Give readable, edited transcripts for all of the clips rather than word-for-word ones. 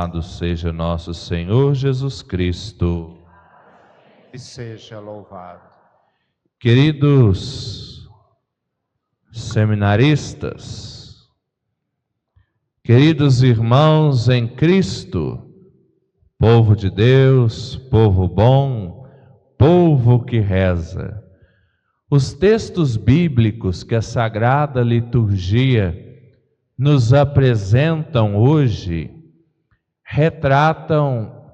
Louvado seja nosso Senhor Jesus Cristo. E seja louvado. Queridos seminaristas, queridos irmãos em Cristo, povo de Deus, povo bom, povo que reza, os textos bíblicos que a Sagrada Liturgia nos apresentam hoje retratam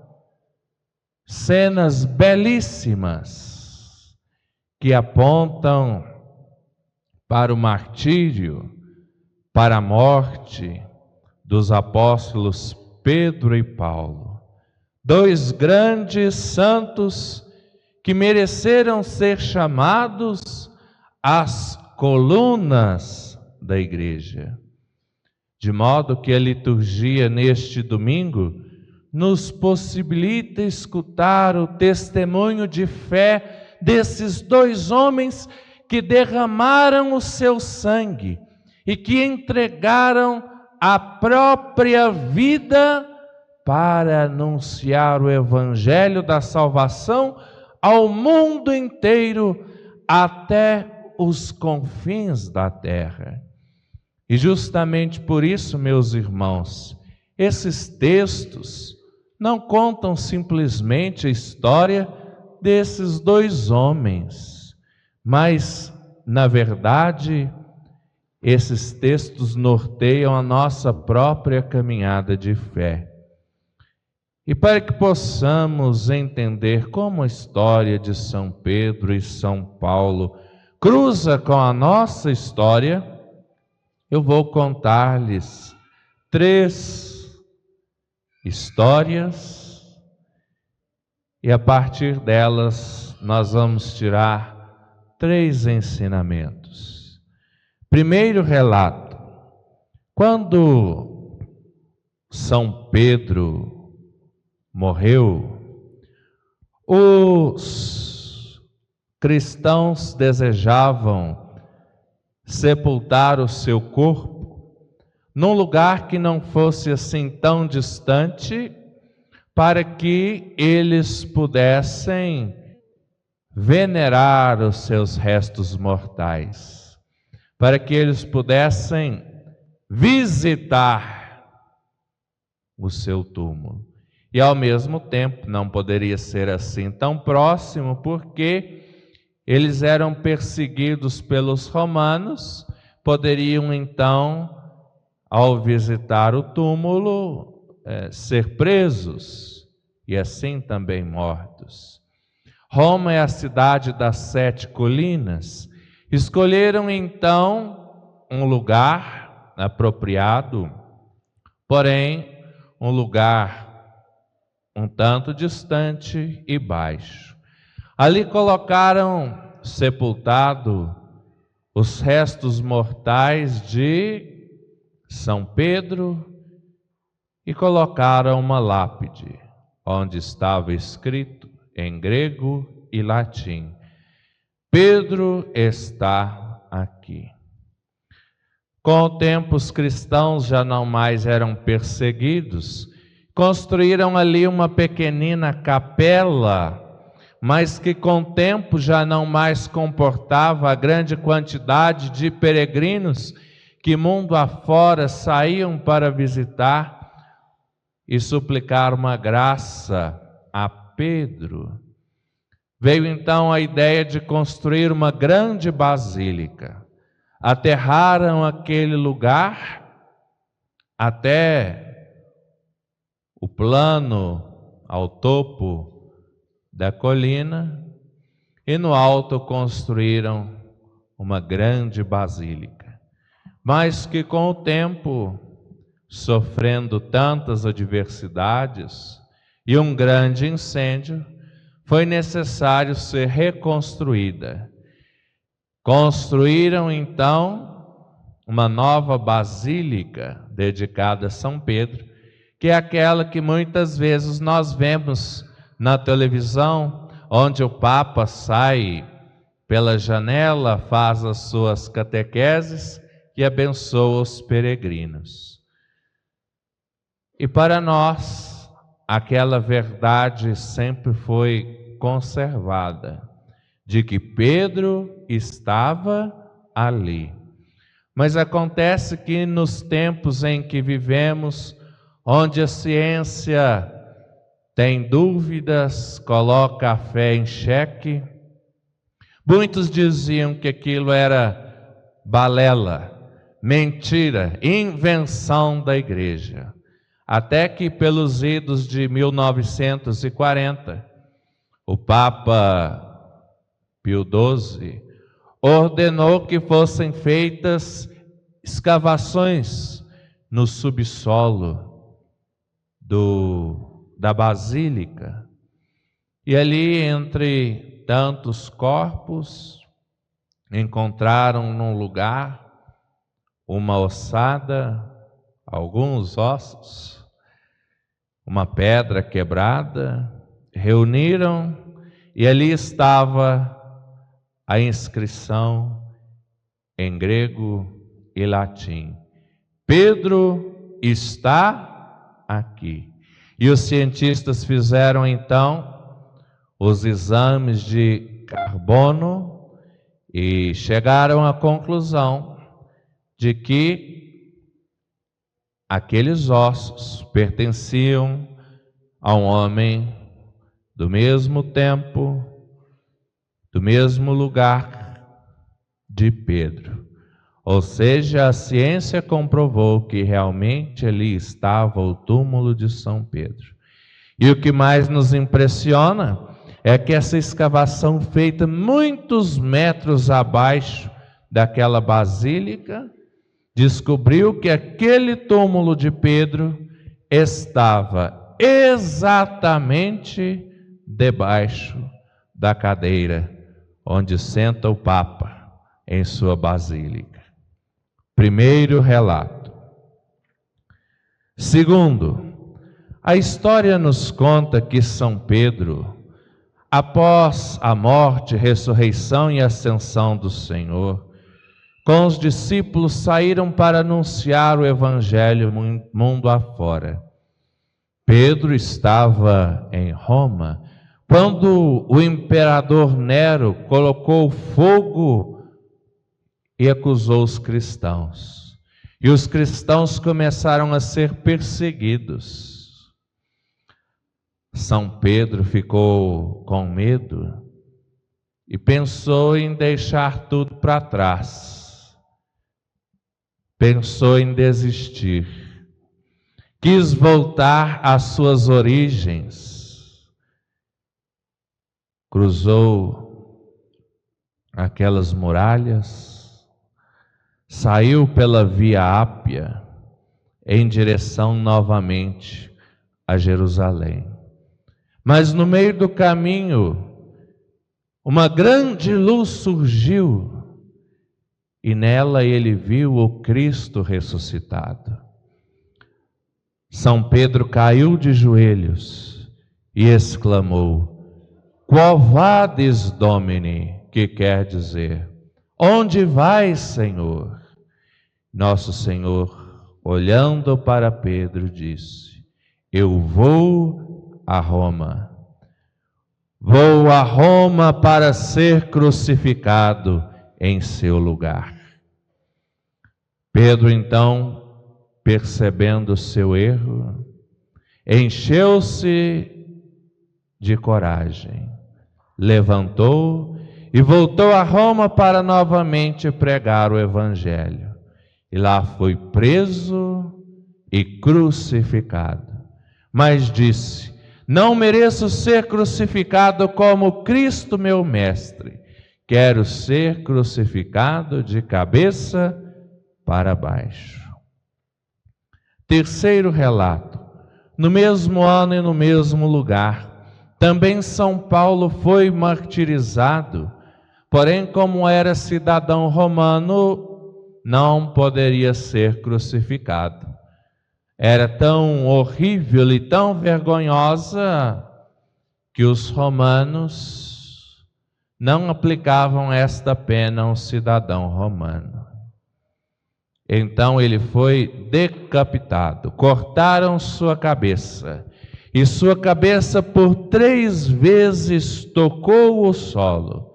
cenas belíssimas que apontam para o martírio, para a morte dos apóstolos Pedro e Paulo, dois grandes santos que mereceram ser chamados as colunas da igreja. De modo que a liturgia neste domingo nos possibilita escutar o testemunho de fé desses dois homens que derramaram o seu sangue e que entregaram a própria vida para anunciar o evangelho da salvação ao mundo inteiro, até os confins da terra. E justamente por isso, meus irmãos, esses textos não contam simplesmente a história desses dois homens, mas, na verdade, esses textos norteiam a nossa própria caminhada de fé. E para que possamos entender como a história de São Pedro e São Paulo cruza com a nossa história, eu vou contar-lhes 3 histórias e a partir delas nós vamos tirar 3 ensinamentos. Primeiro relato: quando São Pedro morreu, os cristãos desejavam sepultar o seu corpo num lugar que não fosse assim tão distante, para que eles pudessem venerar os seus restos mortais, para que eles pudessem visitar o seu túmulo. E ao mesmo tempo não poderia ser assim tão próximo, porque eles eram perseguidos pelos romanos, poderiam então, ao visitar o túmulo, ser presos e assim também mortos. Roma é a cidade das 7 colinas. Escolheram então um lugar apropriado, porém um lugar um tanto distante e baixo. Ali colocaram sepultado os restos mortais de São Pedro e colocaram uma lápide, onde estava escrito em grego e latim: Pedro está aqui. Com o tempo, os cristãos já não mais eram perseguidos, construíram ali uma pequenina capela, mas que com o tempo já não mais comportava a grande quantidade de peregrinos que mundo afora saíam para visitar e suplicar uma graça a Pedro. Veio então a ideia de construir uma grande basílica. Aterraram aquele lugar até o plano ao topo da colina e no alto construíram uma grande basílica, mas que com o tempo, sofrendo tantas adversidades e um grande incêndio, foi necessário ser reconstruída. Construíram então uma nova basílica dedicada a São Pedro, que é aquela que muitas vezes nós vemos na televisão, onde o Papa sai pela janela, faz as suas catequeses e abençoa os peregrinos. E para nós, aquela verdade sempre foi conservada, de que Pedro estava ali. Mas acontece que nos tempos em que vivemos, onde a ciência tem dúvidas, coloca a fé em xeque, muitos diziam que aquilo era balela, mentira, invenção da igreja. Até que pelos idos de 1940, o Papa Pio XII ordenou que fossem feitas escavações no subsolo da Basílica. E ali, entre tantos corpos, encontraram num lugar uma ossada, alguns ossos, uma pedra quebrada, reuniram e ali estava a inscrição em grego e latim: Pedro está aqui. E os cientistas fizeram então os exames de carbono e chegaram à conclusão de que aqueles ossos pertenciam a um homem do mesmo tempo, do mesmo lugar de Pedro. Ou seja, a ciência comprovou que realmente ali estava o túmulo de São Pedro. E o que mais nos impressiona é que essa escavação feita muitos metros abaixo daquela basílica, descobriu que aquele túmulo de Pedro estava exatamente debaixo da cadeira onde senta o Papa em sua basílica. Primeiro relato. Segundo, a história nos conta que São Pedro, após a morte, ressurreição e ascensão do Senhor, com os discípulos saíram para anunciar o Evangelho mundo afora. Pedro estava em Roma quando o imperador Nero colocou fogo e acusou os cristãos. E os cristãos começaram a ser perseguidos. São Pedro ficou com medo e pensou em deixar tudo para trás. Pensou em desistir. Quis voltar às suas origens. Cruzou aquelas muralhas, saiu pela Via Ápia em direção novamente a Jerusalém. Mas no meio do caminho, uma grande luz surgiu e nela ele viu o Cristo ressuscitado. São Pedro caiu de joelhos e exclamou: Quo vadis, Domine? Que quer dizer: onde vais, Senhor? Nosso Senhor, olhando para Pedro, disse: eu vou a Roma. Vou a Roma para ser crucificado em seu lugar. Pedro, então, percebendo seu erro, encheu-se de coragem, levantou e voltou a Roma para novamente pregar o Evangelho. E lá foi preso e crucificado. Mas disse: não mereço ser crucificado como Cristo meu mestre. Quero ser crucificado de cabeça para baixo. Terceiro relato. No mesmo ano e no mesmo lugar, também São Paulo foi martirizado, porém, como era cidadão romano, não poderia ser crucificado. Era tão horrível e tão vergonhosa que os romanos não aplicavam esta pena a um cidadão romano. Então ele foi decapitado, cortaram sua cabeça, e sua cabeça por 3 vezes tocou o solo.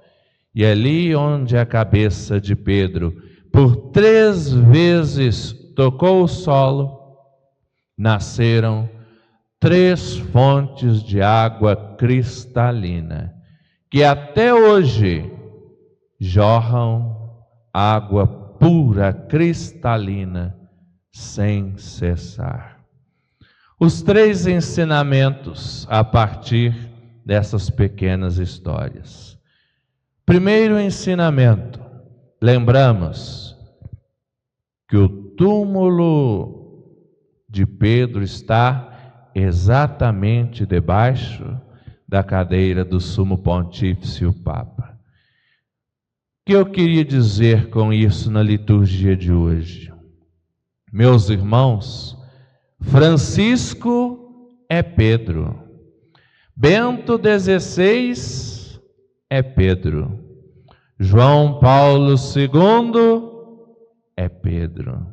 E ali onde a cabeça de Pedro por 3 vezes tocou o solo, nasceram 3 fontes de água cristalina, que até hoje jorram água pura, cristalina, sem cessar. Os 3 ensinamentos a partir dessas pequenas histórias. Primeiro ensinamento, lembramos que o túmulo de Pedro está exatamente debaixo da cadeira do Sumo Pontífice, o Papa. O que eu queria dizer com isso na liturgia de hoje? Meus irmãos, Francisco é Pedro, Bento XVI é Pedro, João Paulo II é Pedro.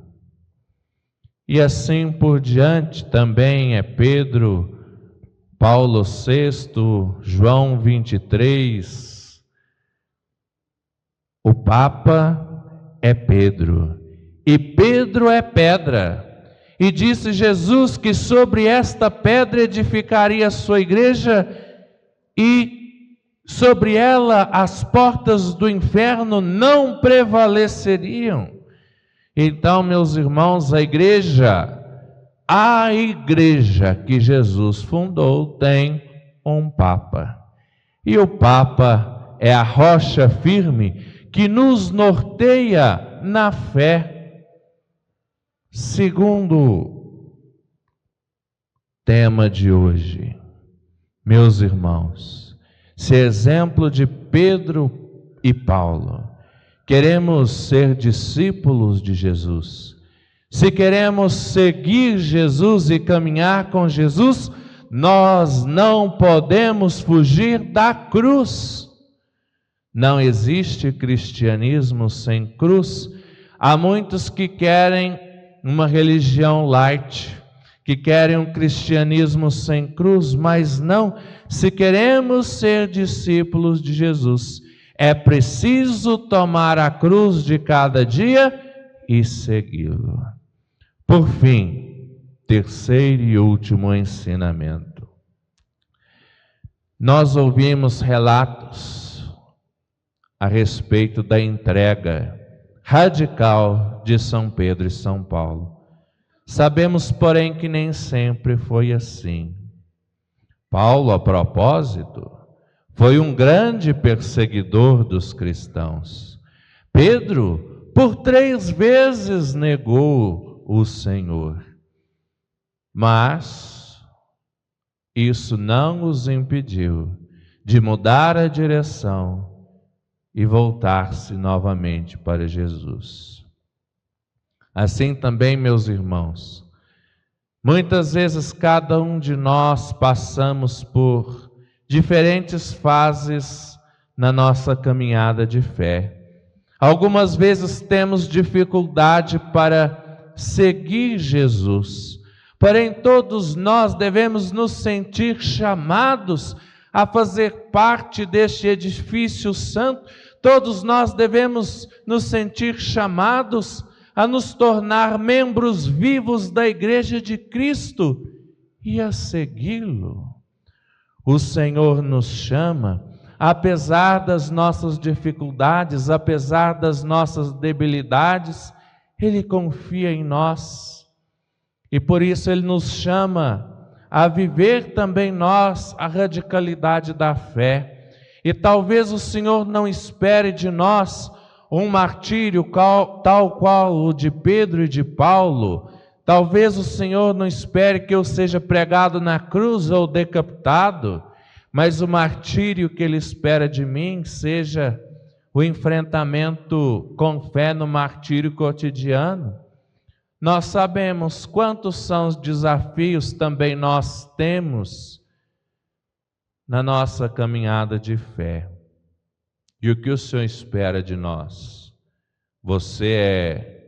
E assim por diante também é Pedro, Paulo VI, João 23. O Papa é Pedro, e Pedro é pedra. E disse Jesus que sobre esta pedra edificaria a sua igreja, e sobre ela as portas do inferno não prevaleceriam. Então, meus irmãos, a igreja que Jesus fundou tem um Papa. E o Papa é a rocha firme que nos norteia na fé. Segundo tema de hoje, meus irmãos, se exemplo de Pedro e Paulo, queremos ser discípulos de Jesus, se queremos seguir Jesus e caminhar com Jesus, nós não podemos fugir da cruz. Não existe cristianismo sem cruz. Há muitos que querem uma religião light, que querem um cristianismo sem cruz, mas não. Se queremos ser discípulos de Jesus, é preciso tomar a cruz de cada dia e segui-lo. Por fim, terceiro e último ensinamento. Nós ouvimos relatos a respeito da entrega radical de São Pedro e São Paulo. Sabemos, porém, que nem sempre foi assim. Paulo, a propósito, foi um grande perseguidor dos cristãos. Pedro, por 3 vezes negou o Senhor. Mas isso não os impediu de mudar a direção e voltar-se novamente para Jesus. Assim também, meus irmãos, muitas vezes cada um de nós passamos por diferentes fases na nossa caminhada de fé. Algumas vezes temos dificuldade para seguir Jesus, porém todos nós devemos nos sentir chamados a fazer parte deste edifício santo. Todos nós devemos nos sentir chamados a nos tornar membros vivos da Igreja de Cristo e a segui-lo. O Senhor nos chama, apesar das nossas dificuldades, apesar das nossas debilidades, Ele confia em nós. E por isso Ele nos chama a viver também nós a radicalidade da fé. E talvez o Senhor não espere de nós um martírio tal qual o de Pedro e de Paulo. Talvez o Senhor não espere que eu seja pregado na cruz ou decapitado, mas o martírio que Ele espera de mim seja o enfrentamento com fé no martírio cotidiano. Nós sabemos quantos são os desafios também nós temos na nossa caminhada de fé. E o que o Senhor espera de nós? Você é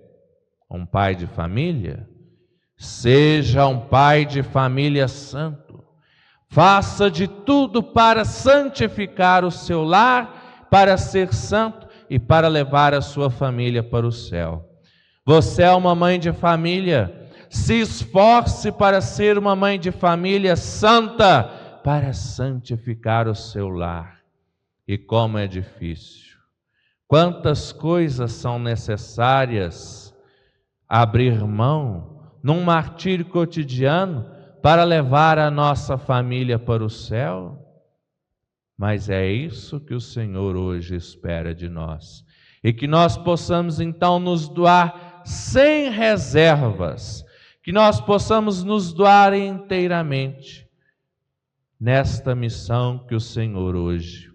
um pai de família? Seja um pai de família santo. Faça de tudo para santificar o seu lar, para ser santo e para levar a sua família para o céu. Você é uma mãe de família, se esforce para ser uma mãe de família santa, para santificar o seu lar. E como é difícil! Quantas coisas são necessárias abrir mão num martírio cotidiano para levar a nossa família para o céu? Mas é isso que o Senhor hoje espera de nós. E que nós possamos então nos doar sem reservas, que nós possamos nos doar inteiramente nesta missão que o Senhor hoje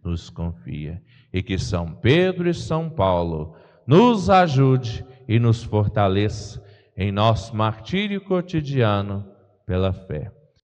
nos confia. E que São Pedro e São Paulo nos ajude e nos fortaleça em nosso martírio cotidiano pela fé.